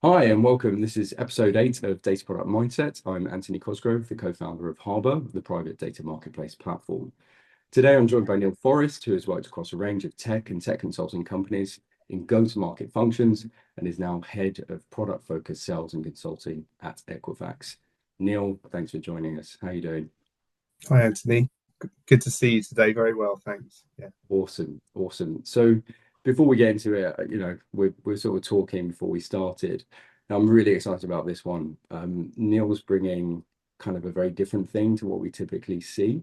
Hi and welcome. This is episode 8 of Data Product Mindset. I'm Anthony Cosgrove, the co-founder of Harbour, the private data marketplace platform. Today, I'm joined by Neil Forrest, who has worked across a range of tech and tech consulting companies in go-to-market functions and is now head of product-focused sales and consulting at Equifax. Neil, thanks for joining us. How are you doing? Hi, Anthony. Good to see you today. Very well, thanks. Yeah. Awesome, awesome. So before we get into it, we're sort of talking before we started. I'm really excited about this one. Neil's bringing kind of a very different thing to what we typically see.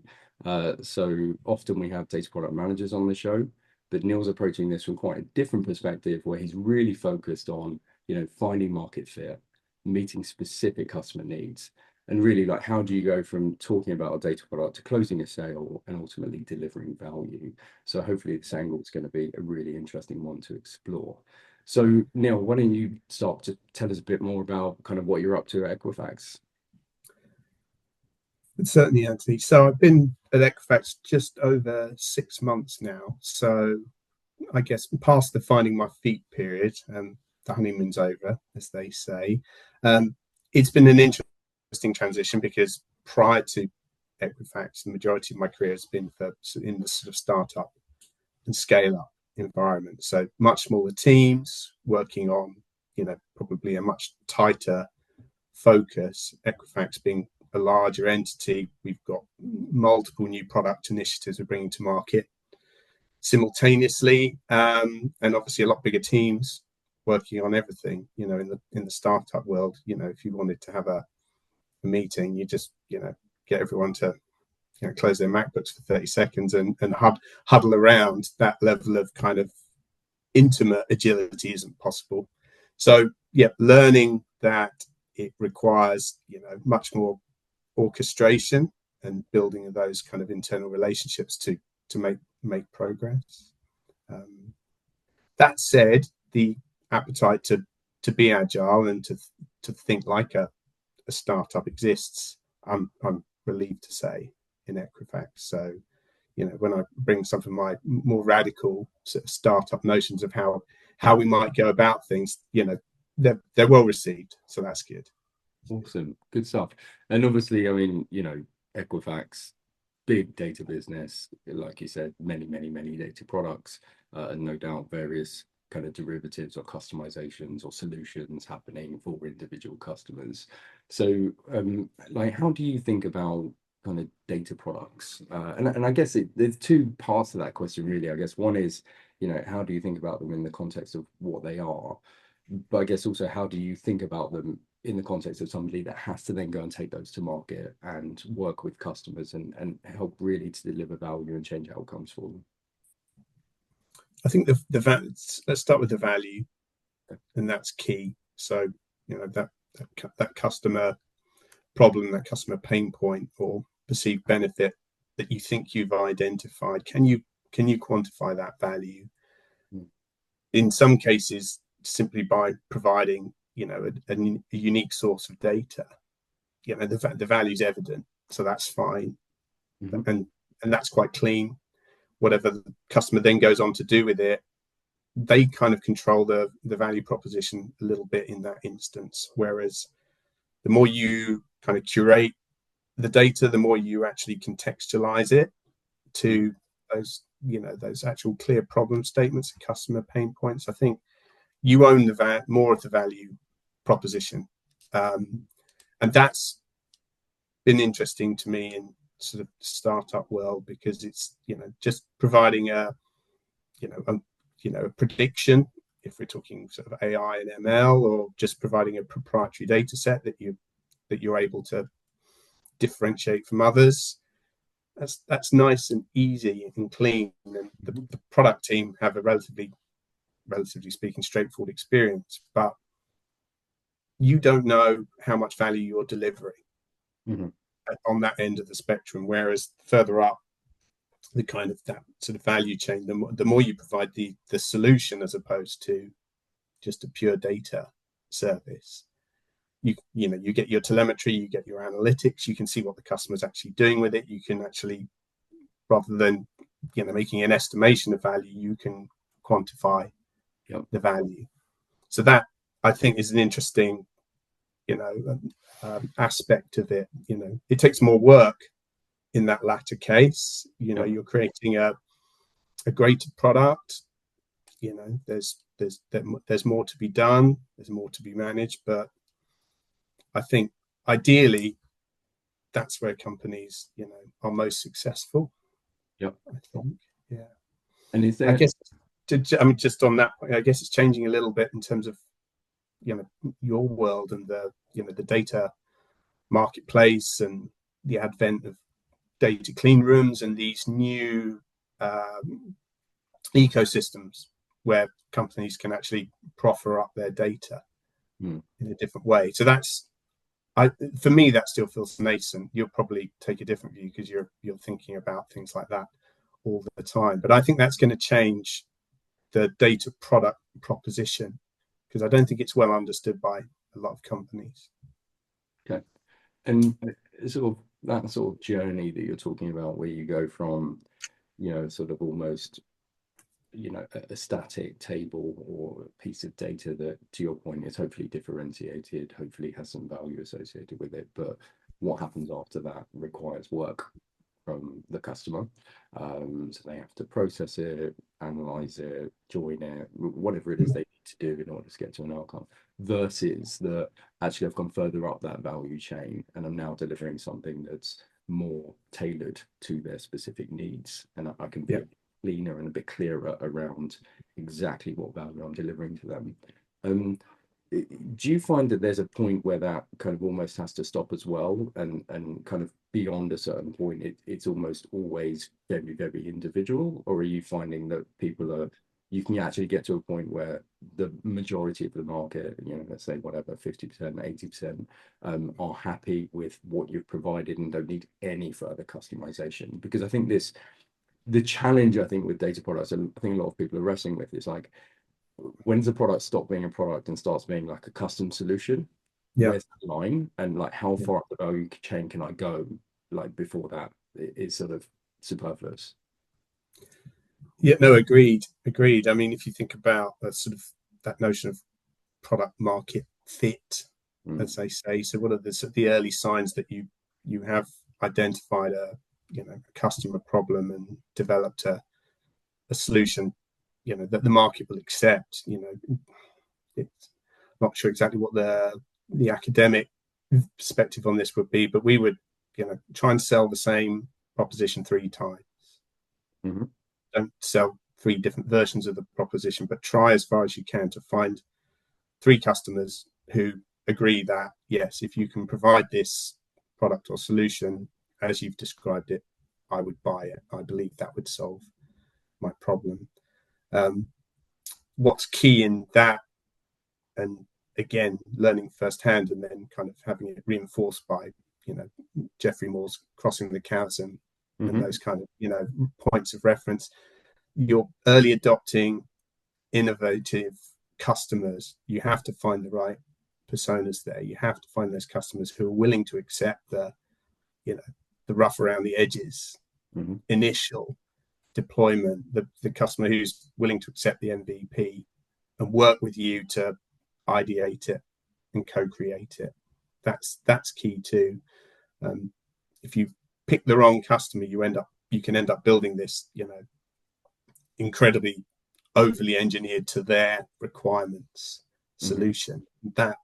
So often we have data product managers on the show, but Neil's approaching this from quite a different perspective, where he's really focused on, finding market fit, meeting specific customer needs. And really, like, how do you go from talking about a data product to closing a sale and ultimately delivering value? So hopefully this angle is going to be a really interesting one to explore. So Neil, why don't you start to tell us a bit more about kind of what you're up to at Equifax? Certainly, Anthony. So I've been at Equifax just over 6 months now. So I guess past the finding my feet period, the honeymoon's over, as they say. Um, it's been an interesting transition because prior to Equifax, the majority of my career has been in the sort of startup and scale up environment. So much smaller teams working on, probably a much tighter focus. Equifax being a larger entity, we've got multiple new product initiatives we're bringing to market simultaneously, and obviously a lot bigger teams working on everything. In the startup world, if you wanted to have a meeting, you just get everyone to close their MacBooks for 30 seconds and huddle around. That level of kind of intimate agility isn't possible. So yeah, learning that it requires much more orchestration and building of those kind of internal relationships to make progress. That said, the appetite to be agile and to think like a startup exists. I'm relieved to say in Equifax. So when I bring some of my more radical sort of startup notions of how we might go about things, they're well received. So that's good. Awesome, good stuff. And obviously, I mean, Equifax, big data business, like you said, many data products, and no doubt various kind of derivatives or customizations or solutions happening for individual customers. So, like, how do you think about kind of data products? And I guess there's two parts to that question, really. I guess one is, how do you think about them in the context of what they are? But I guess also, how do you think about them in the context of somebody that has to then go and take those to market and work with customers and help really to deliver value and change outcomes for them? I think let's start with the value, and that's key. So that customer problem, that customer pain point or perceived benefit that you think you've identified, can you quantify that value? Mm. In some cases, simply by providing a unique source of data, the value is evident, so that's fine, Mhm. and that's quite clean. Whatever the customer then goes on to do with it, they kind of control the value proposition a little bit in that instance. Whereas the more you kind of curate the data, the more you actually contextualize it Mm. to those actual clear problem statements and customer pain points. I think you own more of the value proposition, and that's been interesting to me in sort of startup world, because it's just providing a prediction, if we're talking sort of AI and ML, or just providing a proprietary data set that you're able to differentiate from others. That's nice and easy and clean, and the product team have a relatively speaking straightforward experience, but you don't know how much value you're delivering Mhm. on that end of the spectrum. Whereas further up the kind of that sort of value chain, the more you provide the solution as opposed to just a pure data service. You get your telemetry, you get your analytics, you can see what the customer's actually doing with it. You can actually, rather than making an estimation of value, you can quantify Yep. the value. So I think is an interesting, aspect of it. It takes more work in that latter case. Yep. You're creating a greater product. There's more to be done. There's more to be managed, but I think ideally that's where companies, are most successful. Yep. I think, yeah. And is I there, guess, I mean, just on that point, I guess it's changing a little bit in terms of, your world and the data marketplace and the advent of data clean rooms and these new ecosystems where companies can actually proffer up their data hmm, in a different way. So for me, that still feels nascent. You'll probably take a different view because you're thinking about things like that all the time. But I think that's going to change the data product proposition because I don't think it's well understood by a lot of companies. okay. And sort of that sort of journey that you're talking about, where you go from, sort of almost, a static table or a piece of data that, to your point, is hopefully differentiated, hopefully has some value associated with it. But what happens after that requires work from the customer. So they have to process it, analyze it, join it, whatever it is they need to do in order to get to an outcome. Versus that actually I've gone further up that value chain and I'm now delivering something that's more tailored to their specific needs. And I can be Yeah. a bit cleaner and a bit clearer around exactly what value I'm delivering to them. Um, do you find that there's a point where that kind of almost has to stop as well, and kind of beyond a certain point it's almost always very, very individual? Or are you finding that people are, you can actually get to a point where the majority of the market, let's say whatever, 50%, 80%, are happy with what you've provided and don't need any further customization? Because I think the challenge, I think, with data products, and I think a lot of people are wrestling with, is like, when does a product stop being a product and starts being like a custom solution? Yeah. Where's the line, and like how Yeah. far up the value chain can I go? Like before that, it's sort of superfluous. Yeah, no, agreed. I mean, if you think about that sort of that notion of product market fit, Mm, as they say, so what are the early signs that you have identified a customer problem and developed a solution, that the market will accept. It's not sure exactly what the academic perspective on this would be, but we would, try and sell the same proposition 3 times. mhm, Don't sell 3 different versions of the proposition, but try as far as you can to find 3 customers who agree that, yes, if you can provide this product or solution as you've described it, I would buy it. I believe that would solve my problem. Um, what's key in that, and again, learning firsthand and then kind of having it reinforced by, you know, Geoffrey Moore's Crossing the Chasm and mhm, those kind of, points of reference. You're early adopting innovative customers. You have to find the right personas there. You have to find those customers who are willing to accept you know, the rough around the edges mhm, initial deployment, the customer who's willing to accept the MVP and work with you to ideate it and co-create it. That's key too. Um, if you pick the wrong customer, you can end up building this, incredibly overly engineered to their requirements mhm. solution. That,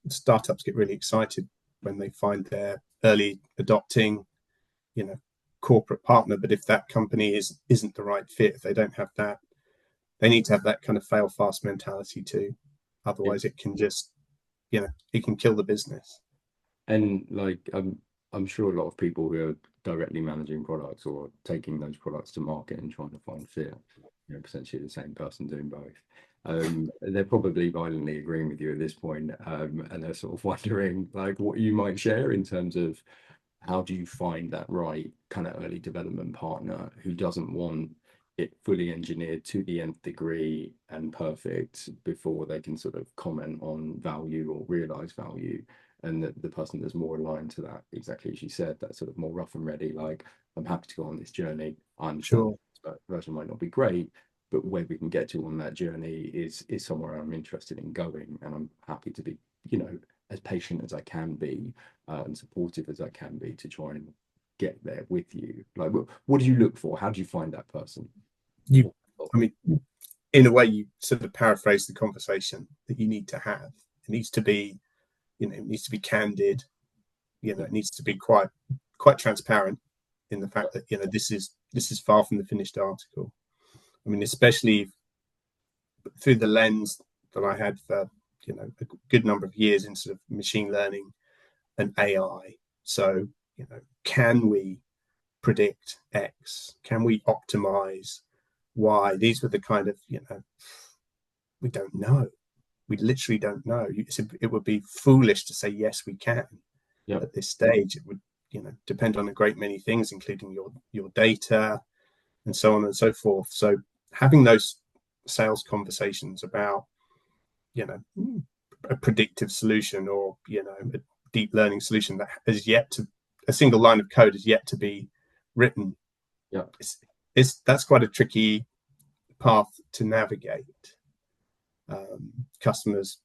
startups get really excited when they find their early adopting, you know, corporate partner. But if that company isn't the right fit, if they don't have that, they need to have that kind of fail fast mentality too. Yeah. Otherwise, it can just, it can kill the business. And like I'm sure a lot of people who are directly managing products or taking those products to market and trying to find fit, potentially the same person doing both. They're probably violently agreeing with you at this point, and they're sort of wondering like what you might share in terms of how do you find that right kind of early development partner who doesn't want it fully engineered to the nth degree and perfect before they can sort of comment on value or realize value, and the person that's more aligned to that, exactly as you said, that sort of more rough and ready, like, I'm happy to go on this journey. I understand Sure. that version might not be great, but where we can get to on that journey is somewhere I'm interested in going, and I'm happy to be, as patient as I can be, and supportive as I can be to try and get there with you. Like, what do you look for? How do you find that person? You, I mean, in a way, you sort of paraphrase the conversation that you need to have. It needs to be, it needs to be candid. It needs to be quite transparent in the fact that this is far from the finished article. I mean, especially through the lens that I had for a good number of years in sort of machine learning and AI. So can we predict X? Can we optimize Y? These were the kind of we don't know. We literally don't know. It would be foolish to say yes, we can. Yep. At this stage. It would depend on a great many things, including your data and so on and so forth. So having those sales conversations about a predictive solution or a deep learning solution that has yet to, a single line of code is yet to be written. Yeah, that's quite a tricky path to navigate. Customers,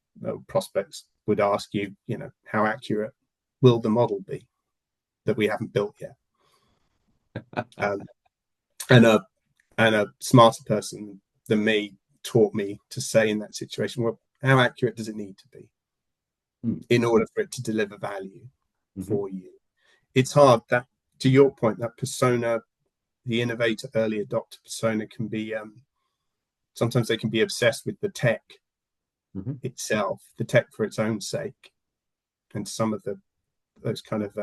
prospects would ask you, how accurate will the model be that we haven't built yet? And a smarter person than me taught me to say in that situation, well, how accurate does it need to be in order for it to deliver value for you? It's hard. That, to your point, that persona, the innovator, early adopter persona can be, sometimes they can be obsessed with the tech itself, the tech for its own sake. And some of those kind of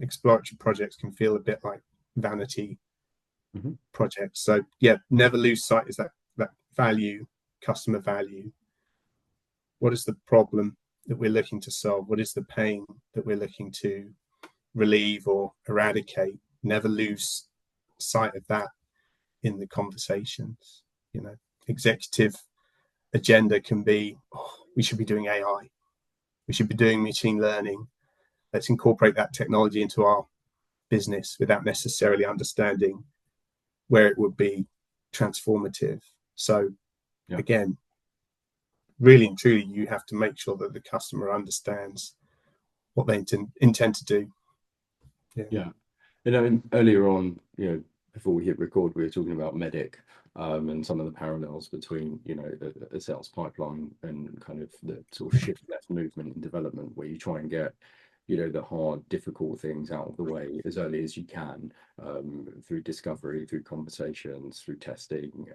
exploratory projects can feel a bit like vanity projects. So yeah, never lose sight is that value, customer value. What is the problem that we're looking to solve? What is the pain that we're looking to relieve or eradicate? Never lose sight of that in the conversations. Executive agenda can be, we should be doing AI. We should be doing machine learning. Let's incorporate that technology into our business without necessarily understanding where it would be transformative. So again, really and truly, you have to make sure that the customer understands what they intend to do. Yeah. Earlier on, before we hit record, we were talking about Medic, and some of the parallels between, a sales pipeline and kind of the sort of shift left movement in development, where you try and get, the hard, difficult things out of the way as early as you can, through discovery, through conversations, through testing,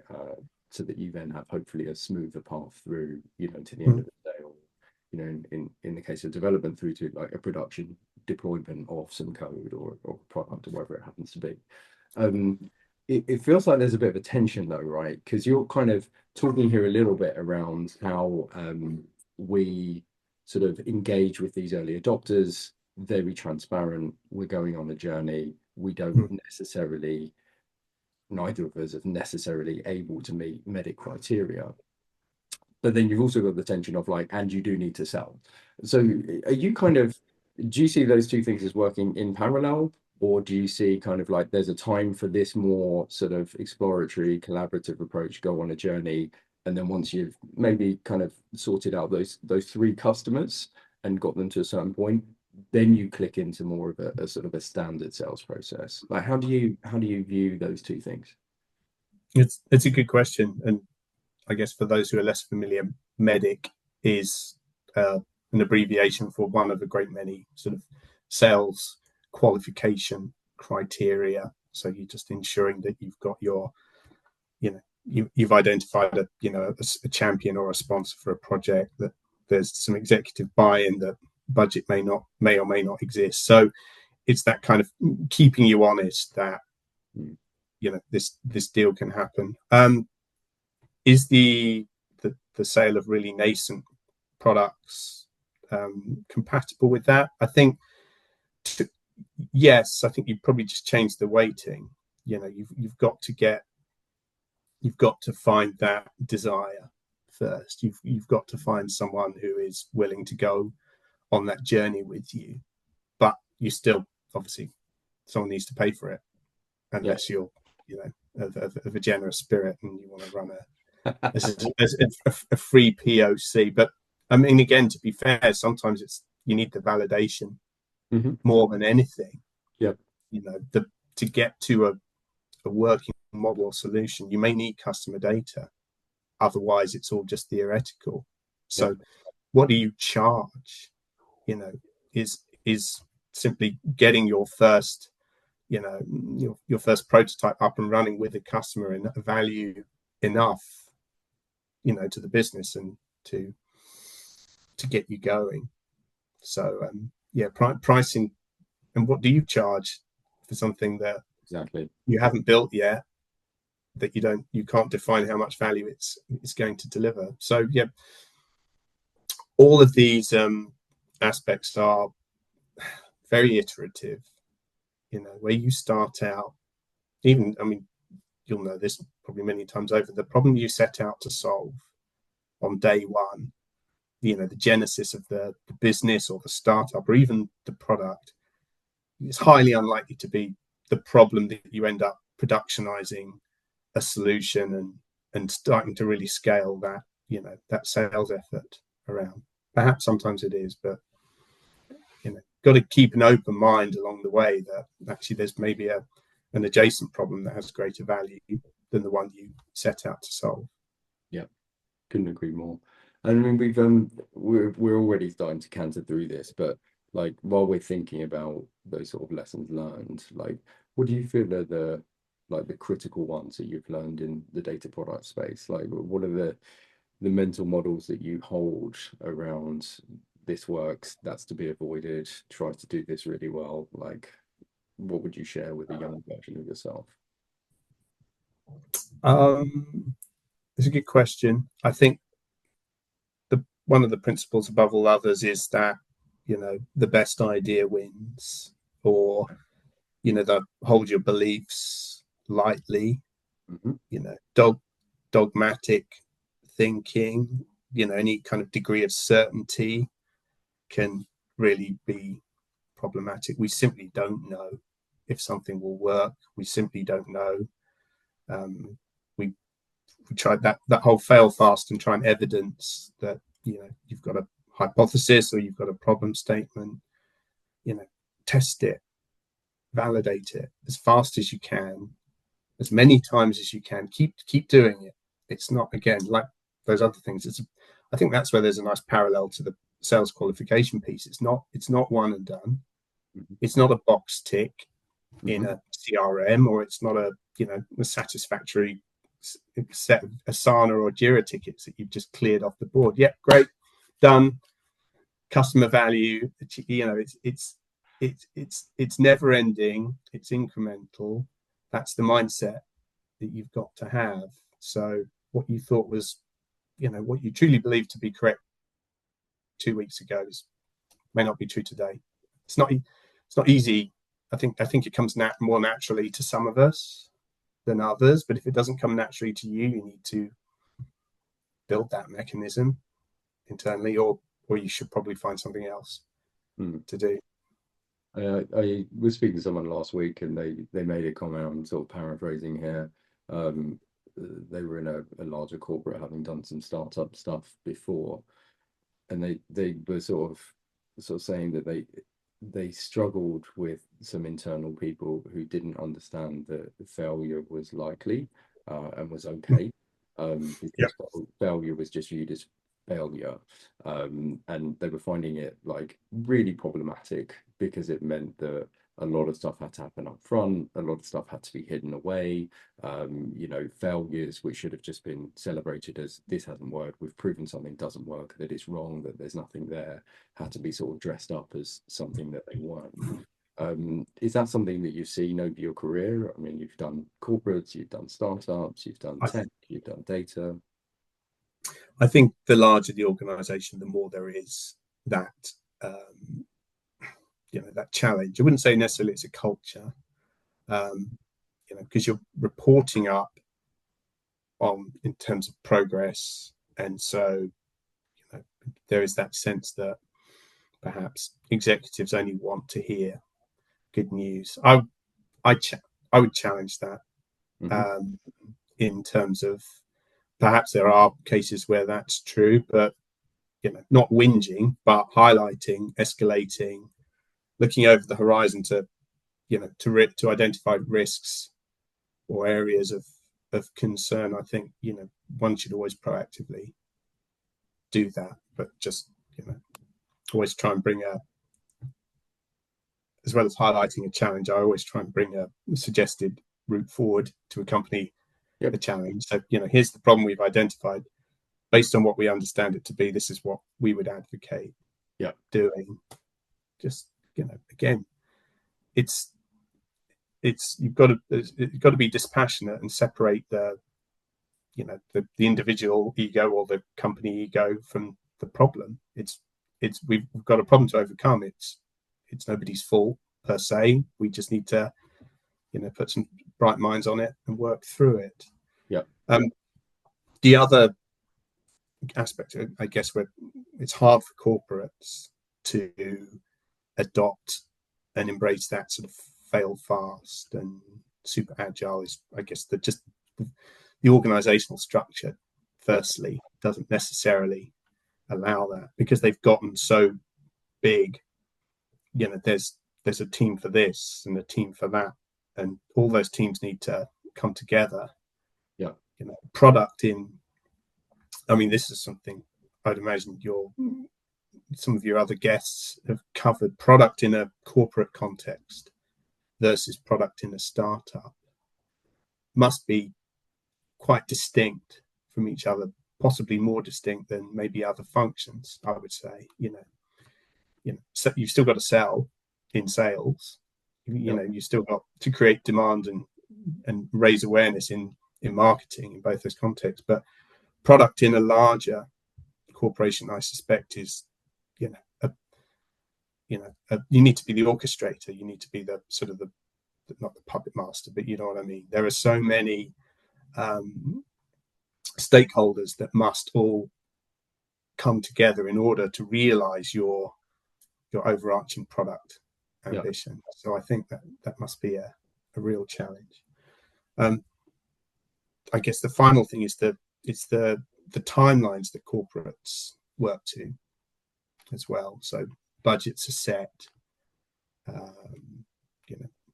so that you then have hopefully a smoother path through, to the end of the day, or, in the case of development, through to like a production deployment of some code or product or whatever it happens to be. It feels like there's a bit of a tension though, right? Because you're kind of talking here a little bit around how we sort of engage with these early adopters, very transparent. We're going on a journey. We don't necessarily, neither of us are necessarily able to meet Medic criteria. But then you've also got the tension of like, and you do need to sell. So are you kind of, do you see those two things as working in parallel? Or do you see kind of like there's a time for this more sort of exploratory, collaborative approach, go on a journey, and then once you've maybe kind of sorted out those three customers and got them to a certain point, then you click into more of a sort of a standard sales process? Like how do you view those two things? It's a good question, and I guess for those who are less familiar, MEDIC is an abbreviation for one of a great many sort of sales qualification criteria. So you're just ensuring that you've got your, you've identified a champion or a sponsor for a project, that there's some executive buy-in, that budget may or may not exist. So it's that kind of keeping you honest that this deal can happen. Is the sale of really nascent products compatible with that? I think yes. I think you probably just changed the weighting. You've got to find that desire first. You've got to find someone who is willing to go on that journey with you, but you still, obviously, someone needs to pay for it, unless you're of a generous spirit, and you want to run a free POC. But I mean, again, to be fair, sometimes you need the validation more than anything. Yeah. To get to a working model or solution, you may need customer data. Otherwise, it's all just theoretical. So, what do you charge? Is simply getting your first, your first prototype up and running with a customer and value enough, to the business and to get you going. So, pricing, and what do you charge for something that Exactly you haven't built yet, that you can't define how much value it's going to deliver. So all of these aspects are very iterative, where you start out, even, I mean, you'll know this probably many times over, the problem you set out to solve on day one, the genesis of the business or the startup or even the product, it's highly unlikely to be the problem that you end up productionizing a solution and starting to really scale that, that sales effort around. Perhaps sometimes it is, but got to keep an open mind along the way that actually there's maybe an adjacent problem that has greater value than the one you set out to solve. Yeah, couldn't agree more. And I mean, we're already starting to canter through this, but like while we're thinking about those sort of lessons learned, like what do you feel are the critical ones that you've learned in the data product space? Like what are the mental models that you hold around this works, that's to be avoided, try to do this really well? Like what would you share with a young version of yourself? It's a good question. I think one of the principles above all others is that the best idea wins, or that hold your beliefs lightly. Dogmatic thinking, any kind of degree of certainty can really be problematic. We simply don't know if something will work. We simply don't know. We tried that whole fail fast and try and evidence that you've got a hypothesis or you've got a problem statement. Test it, validate it as fast as you can, as many times as you can. Keep doing it. It's not, again, like those other things. I think that's where there's a nice parallel to the sales qualification piece. It's not one and done. It's not a box tick in a CRM, or it's not a satisfactory set of Asana or Jira tickets that you've just cleared off the board. Yeah, great, done. Customer value. It's never ending. It's incremental. That's the mindset that you've got to have. So what you thought was, what you truly believe to be correct 2 weeks ago may not be true today. It's not easy. I think it comes more naturally to some of us than others, but if it doesn't come naturally to you, you need to build that mechanism internally, or you should probably find something else to do. I was speaking to someone last week, and they made a comment, I'm sort of paraphrasing here. They were in a larger corporate, having done some startup stuff before, and they were sort of saying that they struggled with some internal people who didn't understand that failure was likely and was okay, because failure was just viewed as failure, and they were finding it like really problematic because it meant that a lot of stuff had to happen up front, a lot of stuff had to be hidden away. Failures which should have just been celebrated as this hasn't worked, we've proven something doesn't work, that it's wrong, that there's nothing there, had to be sort of dressed up as something that they weren't. Is that something that you've seen over your career? I mean, you've done corporates, you've done startups, you've done tech, you've done data. I think the larger the organization, the more there is that that challenge. I wouldn't say necessarily it's a culture, because you're reporting up on in terms of progress, and so there is that sense that perhaps executives only want to hear good news. I would challenge that. Hmm. um, in terms of perhaps there are cases where that's true, but not whinging, but highlighting, escalating, looking over the horizon to to identify risks or areas of concern. I think one should always proactively do that, but just always try and bring a, as well as highlighting a challenge, I always try and bring a suggested route forward to accompany Yep. the challenge. So here's the problem we've identified. Based on what we understand it to be, this is what we would advocate Yep. doing. Just again, it's you've got to be dispassionate and separate the individual ego or the company ego from the problem. We've got a problem to overcome. It's nobody's fault per se. We just need to put some bright minds on it and work through it. Yep. Um, the other aspect, I guess, where it's hard for corporates to adopt and embrace that sort of fail fast and super agile is, I guess, just the organizational structure. Yep. Firstly, doesn't necessarily allow that because they've gotten so big. There's a team for this and a team for that, and all those teams need to come together. Yep. Product in. I mean, this is something I'd imagine some of your other guests have covered. Product in a corporate context versus product in a startup must be quite distinct from each other, possibly more distinct than maybe other functions. I would say, so you've still got to sell in sales. Yep. You still got to create demand and raise awareness in marketing in both those contexts. But product in a larger corporation, I suspect, is you know a, you need to be the orchestrator. You need to be the sort of the not the puppet master, but you know what I mean. There are so many stakeholders that must all come together in order to realize your overarching product Yep. ambition. So I think that must be a real challenge. Um, I guess the final thing is the timelines that corporates work to as well. So budgets are set.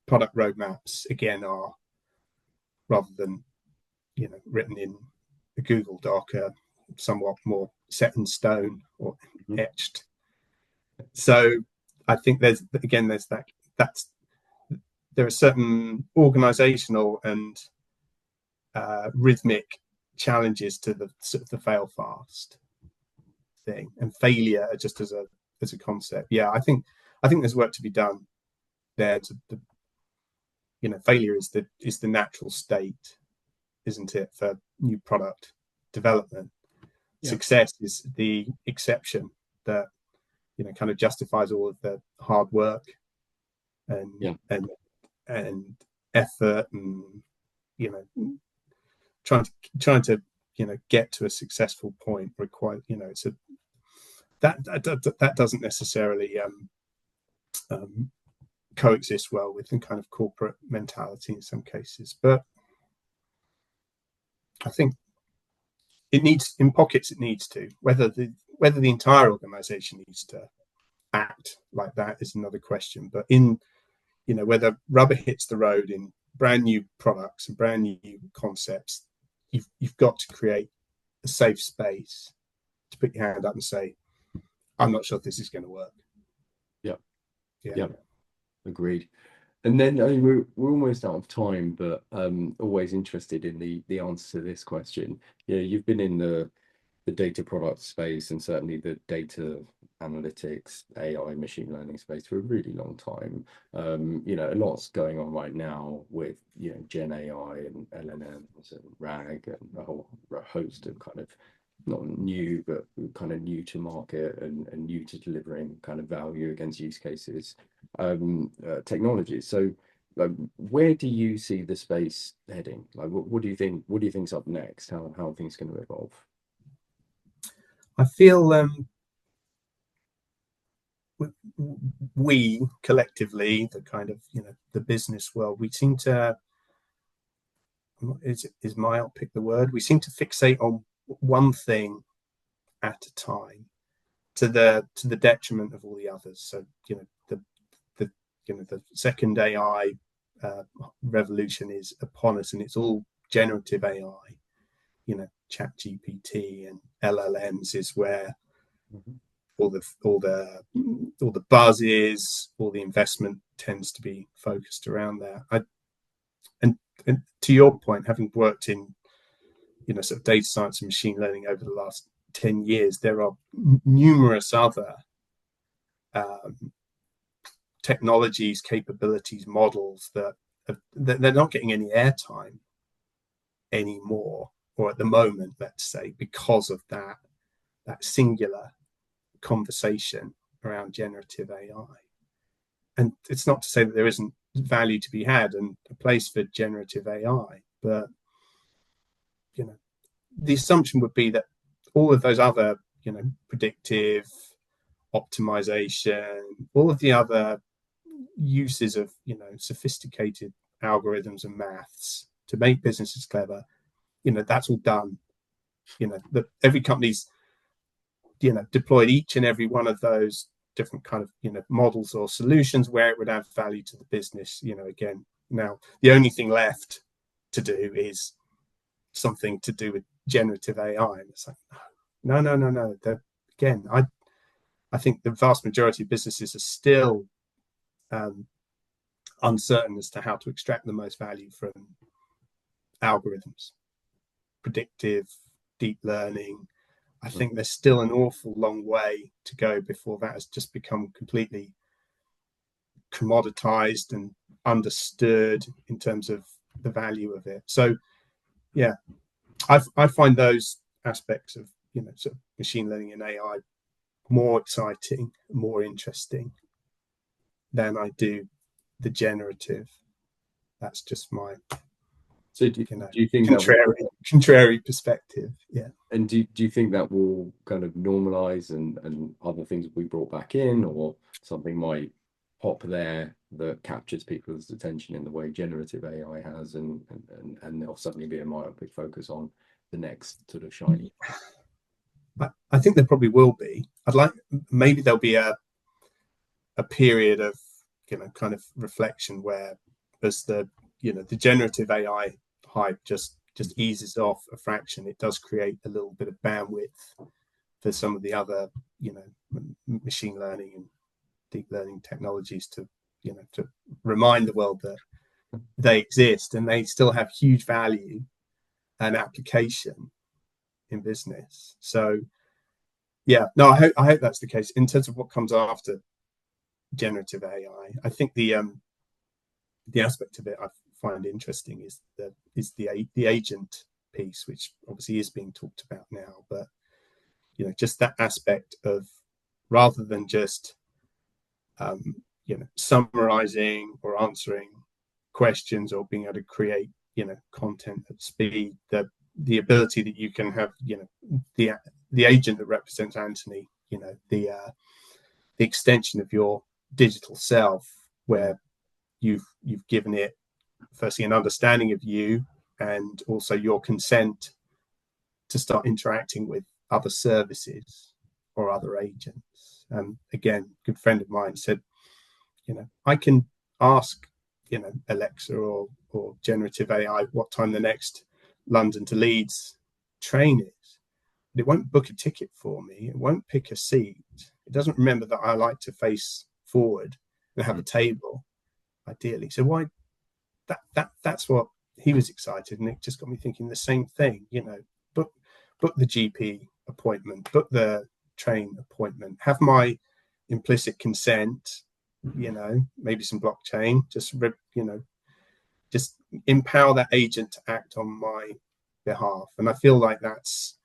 Product roadmaps again are, rather than written in a Google Doc, are somewhat more set in stone or Mhm. etched. So I think there's that's there are certain organizational and rhythmic challenges to the sort of the fail fast thing and failure just as a concept. Yeah, I think there's work to be done there. Failure is the natural state, isn't it, for new product development? Yeah. Success is the exception that kind of justifies all of the hard work and Yeah. and and effort and you know trying to get to a successful point require it's a that doesn't necessarily coexist well with the kind of corporate mentality in some cases, but I think it needs in pockets. It needs to whether the entire organization needs to act like that is another question, but in whether rubber hits the road in brand new products and brand new concepts, you've got to create a safe space to put your hand up and say, I'm not sure if this is going to work. Yeah. Yeah. Yeah. Agreed. And then I mean, we're almost out of time, but always interested in the answer to this question. Yeah, you've been in the data product space and certainly the data analytics, AI, machine learning space for a really long time. A lot's going on right now with Gen AI and LLMs and RAG and a whole host of kind of not new, but kind of new to market and new to delivering kind of value against use cases technologies. So where do you see the space heading? Like, what do you think? What do you think's up next? How are things going to evolve? I feel we collectively, the kind of the business world, we seem to is myopic the word? We seem to fixate on one thing at a time to the detriment of all the others. So the second AI revolution is upon us, and it's all generative AI. Chat GPT and LLMs is where Mhm. all the buzz is, all the investment tends to be focused around there. And to your point, having worked in sort of data science and machine learning over the last 10 years, there are numerous other um, technologies, capabilities, models that they're not getting any airtime anymore, or at the moment, let's say, because of that singular conversation around generative AI. And it's not to say that there isn't value to be had and a place for generative AI, but the assumption would be that all of those other, predictive optimization, all of the other uses of, sophisticated algorithms and maths to make businesses clever, that's all done. That every company's, deployed each and every one of those different kind of, models or solutions where it would add value to the business. Again, now the only thing left to do is something to do with generative AI. And it's like, no. Again, I think the vast majority of businesses are still uncertain as to how to extract the most value from algorithms, predictive, deep learning. I think there's still an awful long way to go before that has just become completely commoditized and understood in terms of the value of it. So, yeah, I find those aspects of sort of machine learning and AI more exciting, more interesting than I do the generative. That's just my So do you think that will, contrary perspective. Yeah. and do you think that will kind of normalize and other things will be brought back in, or something might pop there that captures people's attention in the way generative AI has, and there'll suddenly be a myopic focus on the next sort of shiny. I think there probably will be. Maybe there'll be a period of kind of reflection where, as the generative AI hype just eases off a fraction, it does create a little bit of bandwidth for some of the other machine learning and deep learning technologies to to remind the world that they exist and they still have huge value and application in business. So yeah, no, I hope that's the case. In terms of what comes after generative AI, I think the aspect of it I find interesting is the agent piece, which obviously is being talked about now. But just that aspect of, rather than just summarizing or answering questions or being able to create content at speed, the ability that you can have the agent that represents Anthony, the extension of your digital self, where you've given it firstly an understanding of you and also your consent to start interacting with other services or other agents. And again, a good friend of mine said, I can ask Alexa or generative AI what time the next London to Leeds train is, but it won't book a ticket for me. It won't pick a seat. It doesn't remember that I like to face forward and have a table, ideally. So why that's what he was excited, and it just got me thinking the same thing. Book the GP appointment, book the train appointment, have my implicit consent. Maybe some blockchain. Just empower that agent to act on my behalf, and I feel like that's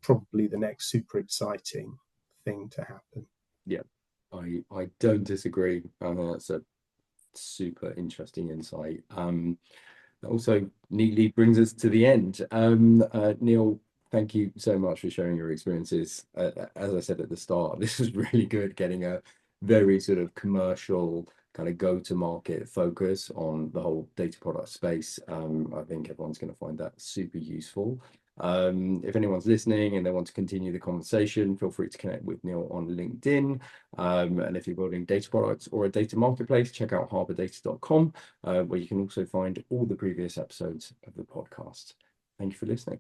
probably the next super exciting thing to happen. Yeah, I don't disagree. That's a super interesting insight. That also neatly brings us to the end. Neil, thank you so much for sharing your experiences. As I said at the start, this is really good, getting a very sort of commercial kind of go-to-market focus on the whole data product space. I think everyone's going to find that super useful. If anyone's listening and they want to continue the conversation, feel free to connect with Neil on LinkedIn. And if you're building data products or a data marketplace, check out harbordata.com, where you can also find all the previous episodes of the podcast. Thank you for listening.